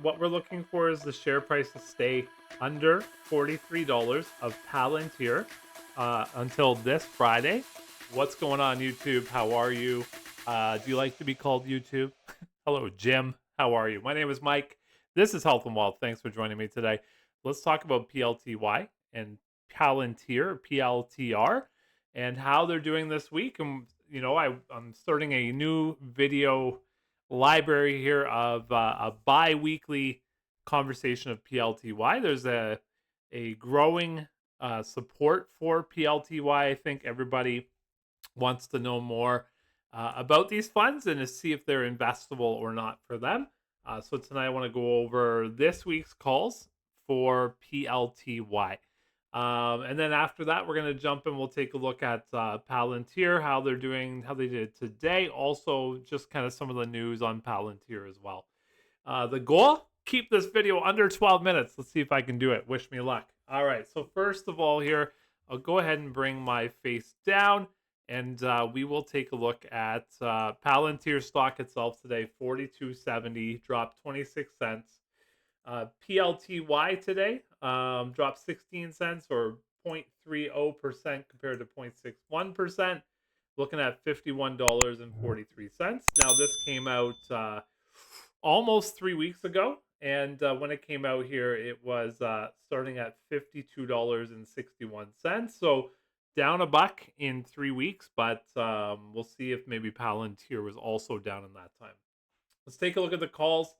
What we're looking for is the share price to stay under $43 of Palantir until this Friday. What's going on, YouTube? How are you? Do you like to be called YouTube? Hello, Jim. How are you? My name is Mike. This is Health and Wealth. Thanks for joining me today. Let's talk about PLTY and Palantir, PLTR, and how they're doing this week. And, I'm starting a new video library here of a bi-weekly conversation of PLTY. There's a growing support for PLTY. I think everybody wants to know more about these funds and to see if they're investable or not for them. So tonight I want to go over this week's calls for PLTY. And then after that, we're going to jump in. We'll take a look at Palantir, how they're doing, how they did today. Also, just kind of some of the news on Palantir as well. The goal, keep this video under 12 minutes. Let's see if I can do it. Wish me luck. All right. So first of all here, I'll go ahead and bring my face down and we will take a look at Palantir stock itself today. 42.70, dropped 26 cents. PLTY today dropped 16 cents or 0.30% compared to 0.61%. Looking at $51.43. Now, this came out almost 3 weeks ago. And when it came out here, it was starting at $52.61. So down a buck in 3 weeks, but we'll see if maybe Palantir was also down in that time. Let's take a look at the calls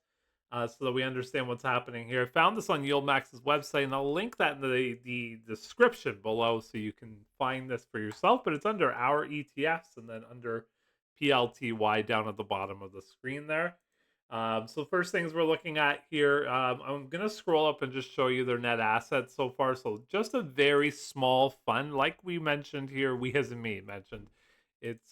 so that we understand what's happening here. I found this on yieldmax's website, and I'll link that in the description below so you can find this for yourself. But it's under our ETFs and then under PLTY down at the bottom of the screen there. So first things we're looking at here, I'm going to scroll up and just show you their net assets so far. So just a very small fund, like we mentioned here, we as in me mentioned. It's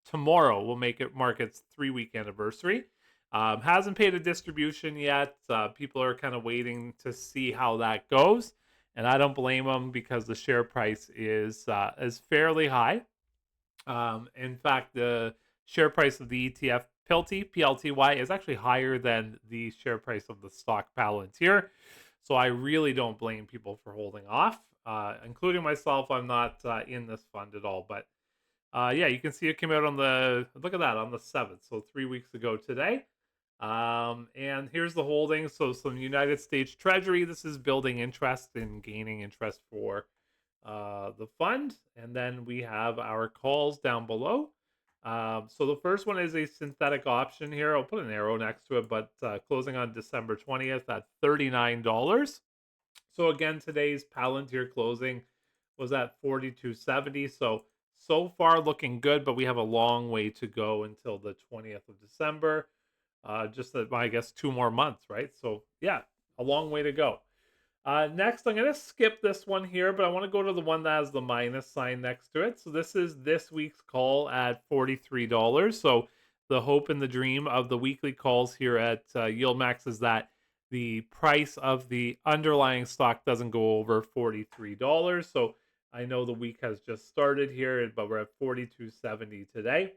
tomorrow will make it mark its 3-week anniversary. Hasn't paid a distribution yet. People are kind of waiting to see how that goes, and I don't blame them because the share price is fairly high. In fact, the share price of the ETF PLTY is actually higher than the share price of the stock Palantir. So I really don't blame people for holding off, including myself. I'm not in this fund at all, but yeah, you can see it came out on look at that, on the 7th, so 3 weeks ago today. And here's the holdings. So some United States Treasury. This is building interest and gaining interest for the fund. And then we have our calls down below. So the first one is a synthetic option here. I'll put an arrow next to it, but closing on December 20th at $39. So again, today's Palantir closing was at 42.70. So far looking good, but we have a long way to go until the 20th of December. Just I guess 2 more months, right? So yeah, a long way to go. Next, I'm going to skip this one here, but I want to go to the one that has the minus sign next to it. So this is this week's call at $43. So the hope and the dream of the weekly calls here at YieldMax is that the price of the underlying stock doesn't go over $43. So I know the week has just started here, but we're at 42.70 today.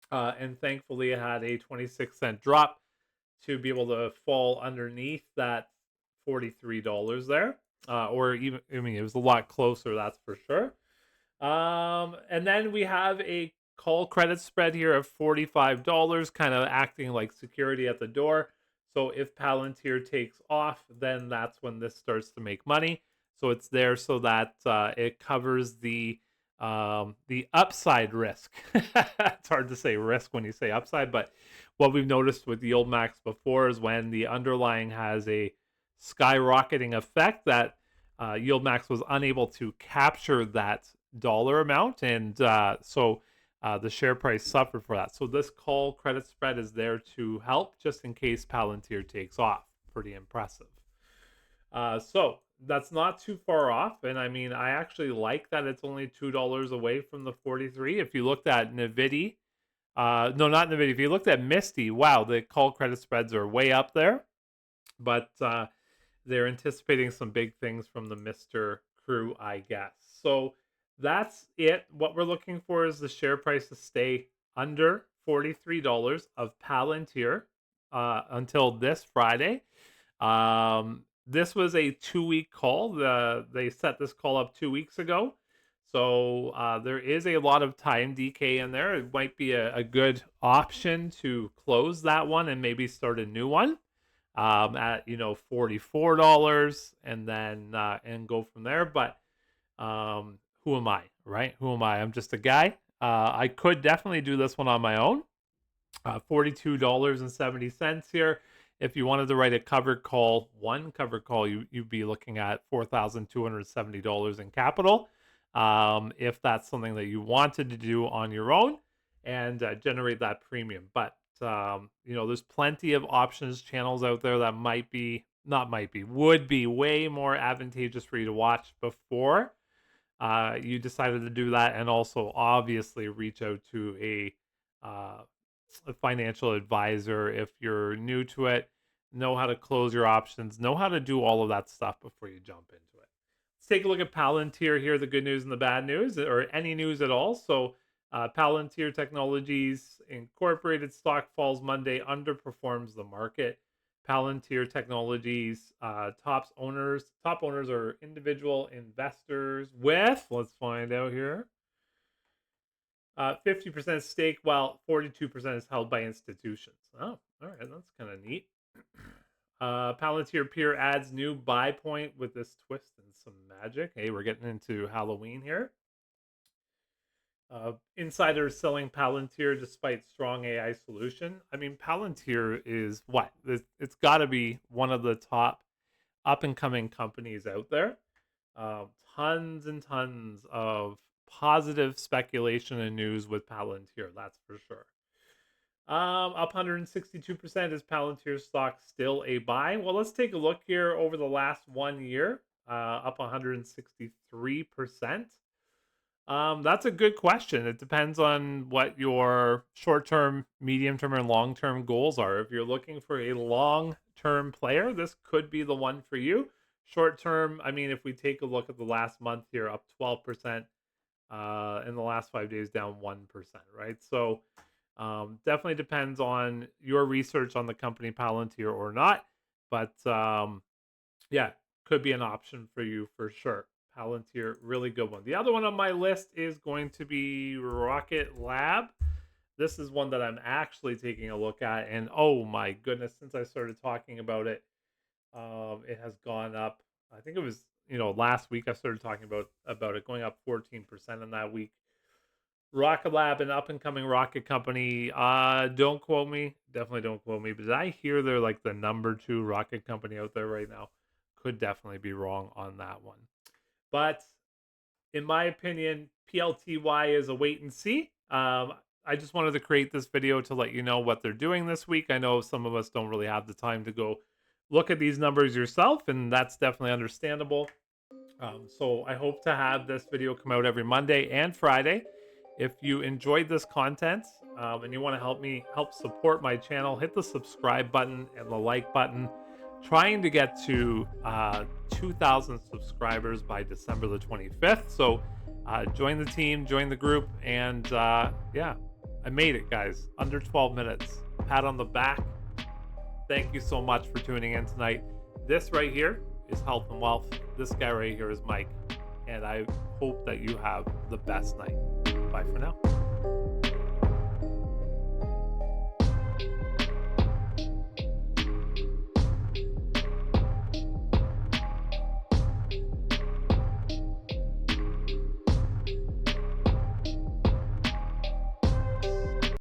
And thankfully, it had a 26-cent drop to be able to fall underneath that $43 there. Or even, I mean, it was a lot closer, that's for sure. And then we have a call credit spread here of $45, kind of acting like security at the door. So if Palantir takes off, then that's when this starts to make money. So it's there so that it covers the upside risk. It's hard to say risk when you say upside, but what we've noticed with yieldmax before is when the underlying has a skyrocketing effect that yieldmax was unable to capture that dollar amount, and so the share price suffered for that. So this call credit spread is there to help just in case Palantir takes off. Pretty impressive. So that's not too far off, and I mean, I actually like that it's only $2 away from the 43. If you looked at Nvidia, no, not Nvidia. If you looked at Misty, wow, the call credit spreads are way up there, but they're anticipating some big things from the Mr. crew, I guess. So that's it. What we're looking for is the share price to stay under $43 of Palantir until this Friday. This was a 2-week call. They set this call up 2 weeks ago. So there is a lot of time decay in there. It might be a good option to close that one and maybe start a new one at $44 and then and go from there. But who am I, right? Who am I? I'm just a guy. I could definitely do this one on my own. $42.70 here. If you wanted to write a covered call, one covered call, you'd be looking at $4,270 in capital. If that's something that you wanted to do on your own and generate that premium. But there's plenty of options channels out there that would be way more advantageous for you to watch before you decided to do that, and also obviously reach out to a financial advisor if you're new to it. Know how to close your options, know how to do all of that stuff before you jump into it. Let's take a look at Palantir here, the good news and the bad news, or any news at all. So Palantir Technologies Incorporated stock falls Monday, underperforms the market. Palantir Technologies top owners are individual investors with, let's find out here, 50% stake, while 42% is held by institutions. Oh, all right, that's kind of neat. Palantir Peer adds new buy point with this twist and some magic. Hey, we're getting into Halloween here. Insiders selling Palantir despite strong AI solution. I mean, Palantir is what? It's got to be one of the top up and coming companies out there. Tons and tons of positive speculation and news with Palantir, that's for sure. Up 162%. Is Palantir stock still a buy? Well, let's take a look here over the last 1 year. Up 163%. That's a good question. It depends on what your short-term, medium-term, and long-term goals are. If you're looking for a long-term player, this could be the one for you. Short-term, I mean, if we take a look at the last month here, up 12%. In the last 5 days, down 1%, right? So definitely depends on your research on the company Palantir or not. But yeah, could be an option for you for sure. Palantir, really good one. The other one on my list is going to be Rocket Lab. This is one that I'm actually taking a look at, and oh my goodness, since I started talking about it, it has gone up. I think it was last week I started talking about it going up 14% in that week. Rocket Lab, an up and coming rocket company. Don't quote me, definitely don't quote me, but I hear they're like the number 2 rocket company out there right now. Could definitely be wrong on that one. But in my opinion, PLTY is a wait and see. I just wanted to create this video to let you know what they're doing this week. I know some of us don't really have the time to go look at these numbers yourself, and that's definitely understandable. So I hope to have this video come out every Monday and Friday. If you enjoyed this content and you want to help support my channel, hit the subscribe button and the like button. Trying to get to 2,000 subscribers by December the 25th. So join the team, join the group, and yeah, I made it, guys. Under 12 minutes. Pat on the back. Thank you so much for tuning in tonight. This right here is Health and Wealth. This guy right here is Mike. And I hope that you have the best night. Bye for now.